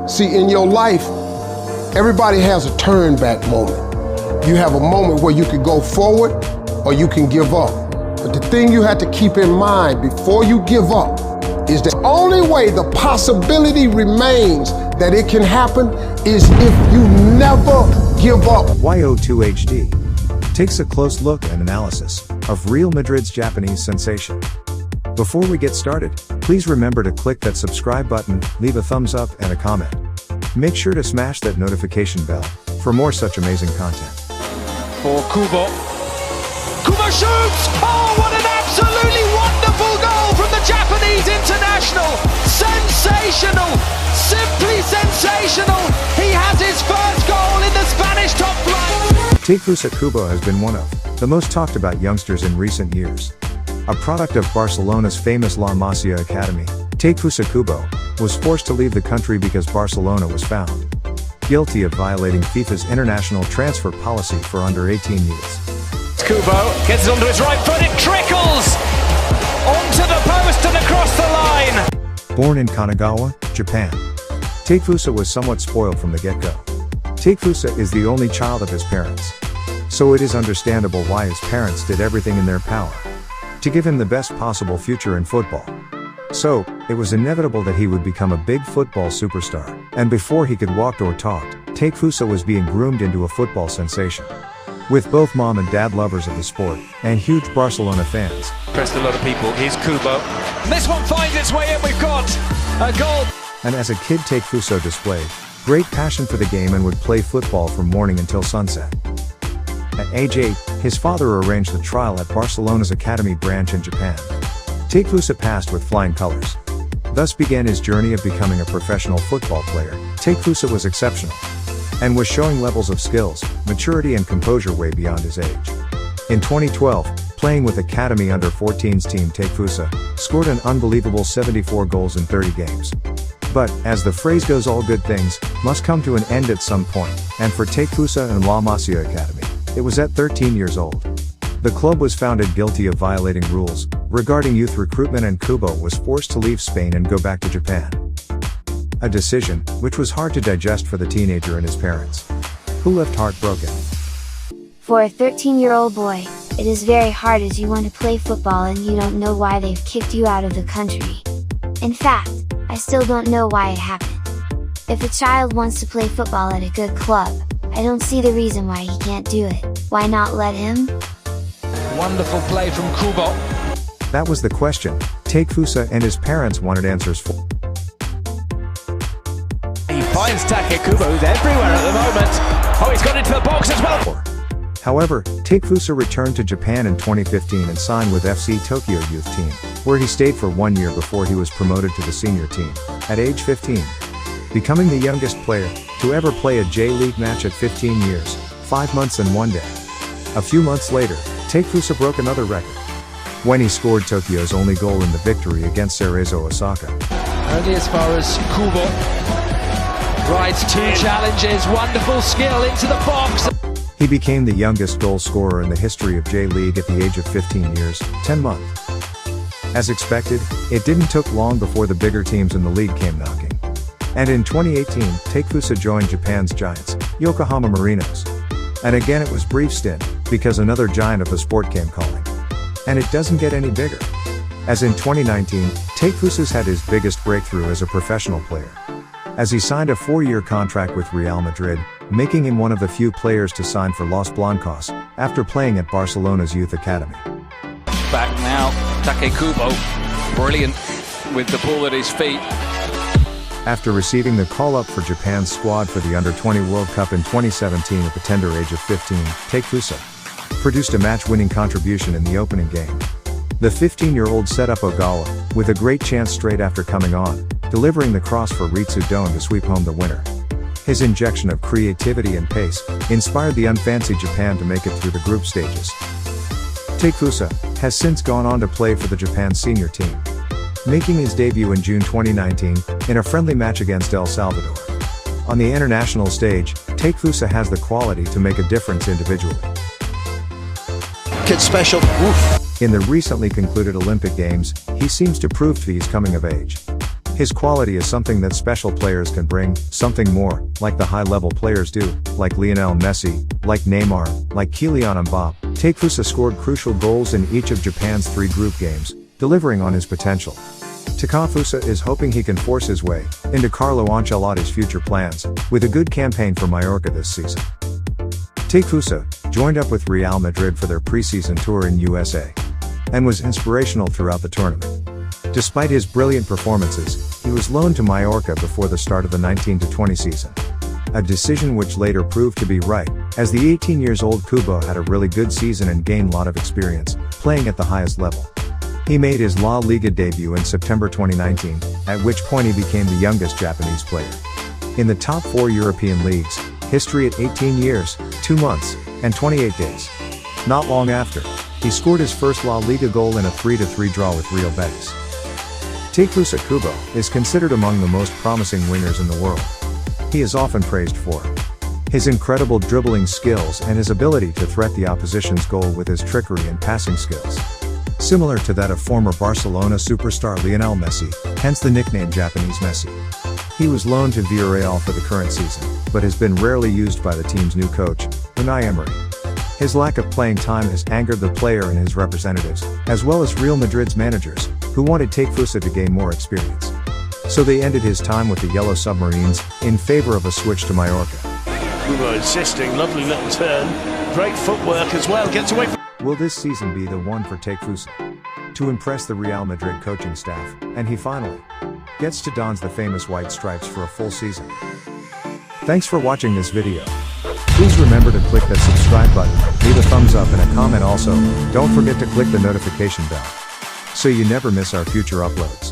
See, in your life, everybody has a turn back moment. You have a moment where you could go forward or you can give up. But the thing you have to keep in mind before you give up is the only way the possibility remains that it can happen is if you never give up. YO2HD takes a close look and analysis of Real Madrid's Japanese sensation. Before we get started, please remember to click that subscribe button, leave a thumbs up and a comment. Make sure to smash that notification bell for more such amazing content. For Kubo. Kubo shoots! Oh, what an absolutely wonderful goal from the Japanese international! Sensational! Simply sensational! He has his first goal in the Spanish top flight! Takefusa Kubo has been one of the most talked about youngsters in recent years. A product of Barcelona's famous La Masia Academy, Takefusa Kubo was forced to leave the country because Barcelona was found guilty of violating FIFA's international transfer policy for under 18 youths. Kubo gets it onto his right foot, it trickles onto the post and across the line. Born in Kanagawa, Japan, Takefusa was somewhat spoiled from the get-go. Takefusa is the only child of his parents, so it is understandable why his parents did everything in their power to give him the best possible future in football. So, it was inevitable that he would become a big football superstar, and before he could walk or talk, Takefusa was being groomed into a football sensation. With both mom and dad lovers of the sport, and huge Barcelona fans. Impressed a lot of people, here's Kubo. This one finds its way in, we've got a goal. And as a kid Takefusa displayed great passion for the game and would play football from morning until sunset. At age 8, his father arranged the trial at Barcelona's academy branch in Japan. Takefusa passed with flying colors. Thus began his journey of becoming a professional football player. Takefusa was exceptional, and was showing levels of skills, maturity and composure way beyond his age. In 2012, playing with Academy Under-14's team Takefusa scored an unbelievable 74 goals in 30 games. But, as the phrase goes, all good things must come to an end at some point, and for Takefusa and La Masia Academy, it was at 13 years old. The club was founded guilty of violating rules regarding youth recruitment and Kubo was forced to leave Spain and go back to Japan. A decision which was hard to digest for the teenager and his parents, who left heartbroken. For a 13-year-old boy, it is very hard as you want to play football and you don't know why they've kicked you out of the country. In fact, I still don't know why it happened. If a child wants to play football at a good club, I don't see the reason why he can't do it. Why not let him? Wonderful play from Kubo. That was the question Takefusa and his parents wanted answers for. He finds Takefusa, who's everywhere at the moment. Oh, he's got into the box as well. However, Takefusa returned to Japan in 2015 and signed with FC Tokyo youth team, where he stayed for 1 year before he was promoted to the senior team, at age 15. Becoming the youngest player to ever play a J-League match at 15 years, 5 months and 1 day. A few months later, Takefusa broke another record when he scored Tokyo's only goal in the victory against Cerezo Osaka. Only as far as Kubo rides 2 challenges, wonderful skill into the box. He became the youngest goal scorer in the history of J-League at the age of 15 years, 10 months. As expected, it didn't took long before the bigger teams in the league came knocking. And in 2018, Takefusa joined Japan's giants, Yokohama Marinos. And again it was brief stint, because another giant of the sport came calling. And it doesn't get any bigger. As in 2019, Takefusa's had his biggest breakthrough as a professional player, as he signed a 4-year contract with Real Madrid, making him one of the few players to sign for Los Blancos, after playing at Barcelona's youth academy. Back now, Takefusa, brilliant with the ball at his feet. After receiving the call-up for Japan's squad for the Under-20 World Cup in 2017 at the tender age of 15, Takefusa produced a match-winning contribution in the opening game. The 15-year-old set up Ogawa, with a great chance straight after coming on, delivering the cross for Ritsu Doan to sweep home the winner. His injection of creativity and pace inspired the unfancied Japan to make it through the group stages. Takefusa has since gone on to play for the Japan senior team, making his debut in June 2019, in a friendly match against El Salvador. On the international stage, Takefusa has the quality to make a difference individually. Kid special. Oof. In the recently concluded Olympic Games, he seems to prove to be his coming of age. His quality is something that special players can bring, something more, like the high-level players do, like Lionel Messi, like Neymar, like Kylian Mbappé. Takefusa scored crucial goals in each of Japan's 3 group games, delivering on his potential. Takefusa is hoping he can force his way into Carlo Ancelotti's future plans, with a good campaign for Mallorca this season. Takefusa joined up with Real Madrid for their preseason tour in USA, and was inspirational throughout the tournament. Despite his brilliant performances, he was loaned to Mallorca before the start of the 19-20 season. A decision which later proved to be right, as the 18-year-old Kubo had a really good season and gained a lot of experience, playing at the highest level. He made his La Liga debut in September 2019, at which point he became the youngest Japanese player in the top 4 European leagues, history at 18 years, 2 months, and 28 days. Not long after, he scored his first La Liga goal in a 3-3 draw with Real Betis. Takefusa Kubo is considered among the most promising wingers in the world. He is often praised for his incredible dribbling skills and his ability to threat the opposition's goal with his trickery and passing skills, similar to that of former Barcelona superstar Lionel Messi, hence the nickname Japanese Messi. He was loaned to Villarreal for the current season, but has been rarely used by the team's new coach, Unai Emery. His lack of playing time has angered the player and his representatives, as well as Real Madrid's managers, who wanted Takefusa to gain more experience. So they ended his time with the Yellow Submarines, in favor of a switch to Mallorca. Kubo insisting, lovely little turn, great footwork as well, gets away from... Will this season be the one for Takefusa to impress the Real Madrid coaching staff, and he finally gets to don the famous white stripes for a full season? Thanks for watching this video. Please remember to click that subscribe button, leave a thumbs up and a comment. Also, don't forget to click the notification bell so you never miss our future uploads.